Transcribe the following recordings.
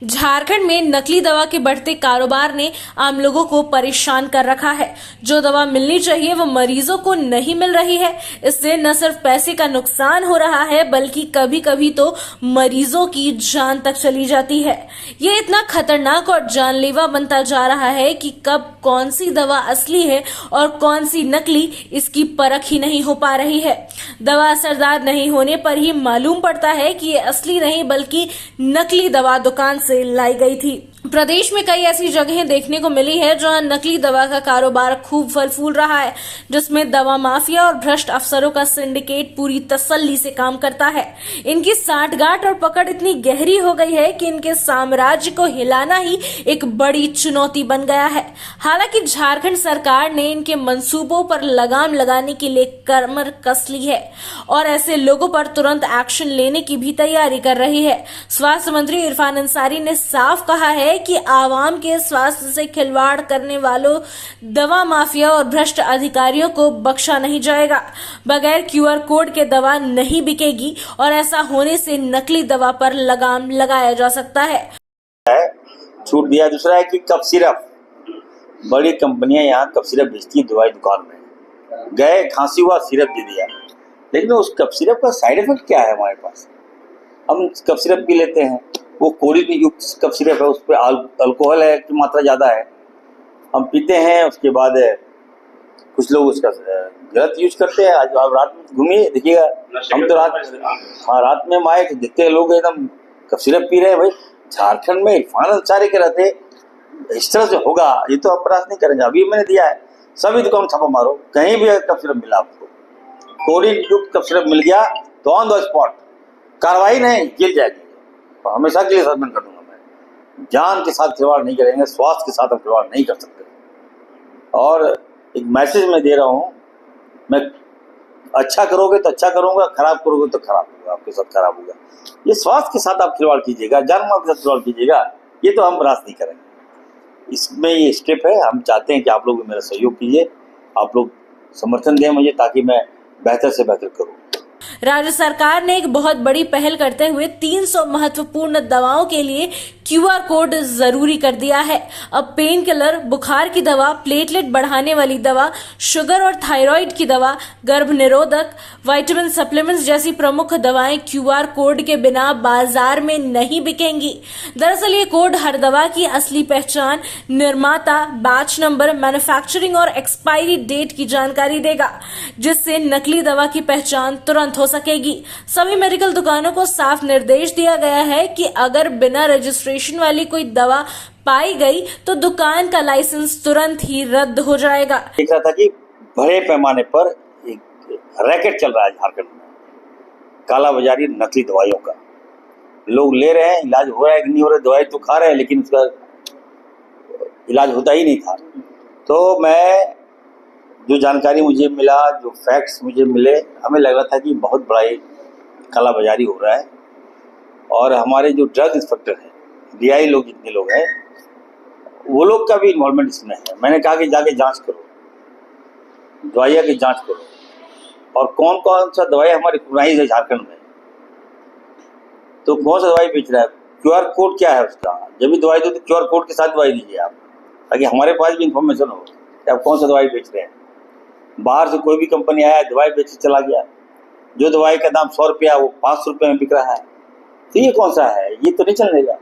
झारखंड में नकली दवा के बढ़ते कारोबार ने आम लोगों को परेशान कर रखा है। जो दवा मिलनी चाहिए वो मरीजों को नहीं मिल रही है। इससे न सिर्फ पैसे का नुकसान हो रहा है बल्कि कभी कभी तो मरीजों की जान तक चली जाती है। ये इतना खतरनाक और जानलेवा बनता जा रहा है कि कब कौन सी दवा असली है और कौन सी नकली, इसकी परख ही नहीं हो पा रही है। दवा असरदार नहीं होने पर ही मालूम पड़ता है कि ये असली नहीं बल्कि नकली दवा दुकान से लाई गई थी। प्रदेश में कई ऐसी जगहें देखने को मिली है जहां नकली दवा का कारोबार खूब फल फूल रहा है, जिसमें दवा माफिया और भ्रष्ट अफसरों का सिंडिकेट पूरी तसल्ली से काम करता है। इनकी सांठगांठ और पकड़ इतनी गहरी हो गई है कि इनके साम्राज्य को हिलाना ही एक बड़ी चुनौती बन गया है। हालांकि झारखंड सरकार ने इनके मंसूबों पर लगाम लगाने के लिए कमर कस ली है और ऐसे लोगों पर तुरंत एक्शन लेने की भी तैयारी कर रही है। स्वास्थ्य मंत्री इरफान अंसारी ने साफ कहा है कि आवाम के स्वास्थ्य से खिलवाड़ करने वालों, दवा माफिया और भ्रष्ट अधिकारियों को बख्शा नहीं जाएगा। बगैर क्यूआर कोड के दवा नहीं बिकेगी और ऐसा होने से नकली दवा पर लगाम लगाया जा सकता है। छूट दिया। दूसरा है कि कफ सिरप, बड़ी कंपनियां यहाँ कफ सिरप बेचती है दवाई दुकान में। गए, खांसी हुआ, सिरप दे दिया, लेकिन उस कफ सिरप का साइड इफेक्ट क्या है हमारे पास? हम कफ सिरप पी लेते हैं, वो कोरिन युक्त कफ सिरप है, उस पर अल्कोहल है की मात्रा ज़्यादा है, हम पीते हैं। उसके बाद कुछ लोग उसका गलत यूज करते हैं। आज आप रात में घूमिए, देखिएगा, हम तो रात में आए तो देखते हैं लोग एकदम कफ सिरप पी रहे हैं। भाई, झारखंड में इरफान अंसारी के रहते इस तरह से होगा, ये तो अपराध नहीं करेंगे। अभी मैंने दिया है, सभी दुकान छापा मारो, कहीं भी कफ सिरप मिला आपको, कोरिन युक्त कफ सिरप मिल गया तो ऑन द स्पॉट कार्रवाई नहीं, जेल जाएगी। तो हमेशा के लिए सस्पेंड कर दूंगा मैं। जान के साथ खिलवाड़ नहीं करेंगे, स्वास्थ्य के साथ हम खिलवाड़ नहीं कर सकते। और एक मैसेज मैं दे रहा हूँ, मैं अच्छा करोगे तो अच्छा करूँगा, खराब करोगे तो खराब होगा, आपके साथ खराब होगा। ये स्वास्थ्य के साथ आप खिलवाड़ कीजिएगा, जान माल के साथ खिलवाड़ कीजिएगा, ये तो हम बर्दाश्त नहीं करेंगे। इसमें ये स्टेप है, हम चाहते हैं कि आप लोग मेरा सहयोग कीजिए, आप लोग समर्थन दें मुझे, ताकि मैं बेहतर से बेहतर करूँ। राज्य सरकार ने एक बहुत बड़ी पहल करते हुए 300 महत्वपूर्ण दवाओं के लिए क्यूआर कोड जरूरी कर दिया है। अब पेन किलर, बुखार की दवा, प्लेटलेट बढ़ाने वाली दवा, शुगर और थायराइड की दवा, गर्भ निरोधक, विटामिन सप्लीमेंट्स जैसी प्रमुख दवाएं क्यूआर कोड के बिना बाजार में नहीं बिकेंगी। दरअसल ये कोड हर दवा की असली पहचान, निर्माता, बैच नंबर, मैन्युफैक्चरिंग और एक्सपायरी डेट की जानकारी देगा, जिससे नकली दवा की पहचान तुरंत हो सकेगी। सभी मेडिकल दुकानों को साफ निर्देश दिया गया है कि अगर बिना रजिस्ट्रेशन वाली कोई दवा पाई गई तो दुकान का लाइसेंस तुरंत ही रद्द हो जाएगा। देख रहा था कि बड़े पैमाने पर एक रैकेट चल रहा है झारखंड में, काला बाजारी नकली दवाइयों का। लोग ले रहे हैं, इलाज हो रहा है कि नहीं हो रहा है, दवाई तो खा रहे हैं लेकिन उसका इलाज होता ही नहीं था। तो मैं जो जानकारी मुझे मिला, जो फैक्ट्स मुझे मिले, हमें लग रहा था कि बहुत बड़ा काला बाजारी हो रहा है। और हमारे जो ड्रग इंस्पेक्टर हैं, डीआई लोग, जितने लोग हैं, वो लोग का भी इन्वॉल्वमेंट इसमें है। मैंने कहा कि जाके जांच करो, दवाइयाँ की जांच करो, और कौन कौन सा दवाई हमारी रिकॉग्नाइज है झारखंड में, तो कौन सा दवाई बेच रहा है, क्यूआर कोड क्या है उसका। जब भी दवाई दो तो क्यूआर कोड के साथ दवाई दीजिए आप, ताकि हमारे पास भी इंफॉर्मेशन हो कि आप कौन सा दवाई बेच रहे हैं। बाहर से कोई भी कंपनी आया, दवाई बेच चला गया, जो दवाई का दाम 100 रुपया वो 500 रुपये में बिक रहा है, तो ये कौन सा है? ये तो नहीं चलेगा।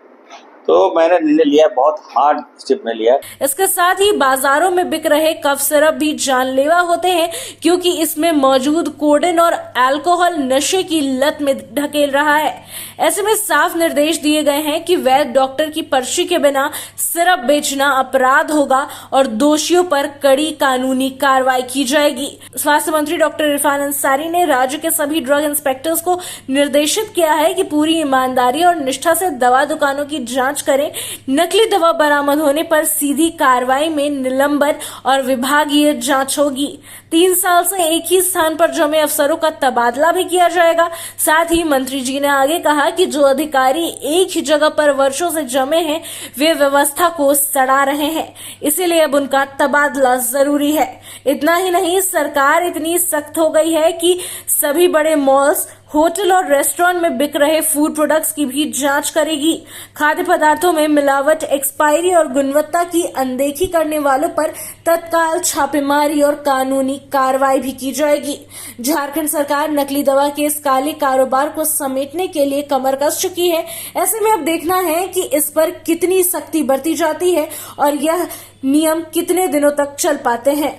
तो मैंने निर्णय लिया, बहुत हार्ड स्टेप में लिया। इसके साथ ही बाजारों में बिक रहे कफ सिरप भी जानलेवा होते हैं, क्योंकि इसमें मौजूद कोडेन और अल्कोहल नशे की लत में ढकेल रहा है। ऐसे में साफ निर्देश दिए गए हैं कि वैध डॉक्टर की पर्ची के बिना सिरप बेचना अपराध होगा और दोषियों पर कड़ी कानूनी कार्रवाई की जाएगी। स्वास्थ्य मंत्री डॉक्टर इरफान अंसारी ने राज्य के सभी ड्रग इंस्पेक्टर्स को निर्देशित किया है कि पूरी ईमानदारी और निष्ठा से दवा दुकानों की जांच करें। नकली दवा बरामद होने पर सीधी कार्रवाई में निलंबन और विभागीय जांच होगी। 3 साल से एक ही स्थान पर जमे अफसरों का तबादला भी किया जाएगा। साथ ही मंत्री जी ने आगे कहा कि जो अधिकारी एक ही जगह पर वर्षों से जमे हैं, वे व्यवस्था को सड़ा रहे हैं, इसीलिए अब उनका तबादला जरूरी है। इतना ही नहीं, सरकार इतनी सख्त हो गई है कि सभी बड़े मॉल्स, होटल और रेस्टोरेंट में बिक रहे फूड प्रोडक्ट्स की भी जांच करेगी। खाद्य पदार्थों में मिलावट, एक्सपायरी और गुणवत्ता की अनदेखी करने वालों पर तत्काल छापेमारी और कानूनी कार्रवाई भी की जाएगी। झारखंड सरकार नकली दवा के इस काले कारोबार को समेटने के लिए कमर कस चुकी है। ऐसे में अब देखना है कि इस पर कितनी सख्ती बरती जाती है और यह नियम कितने दिनों तक चल पाते हैं।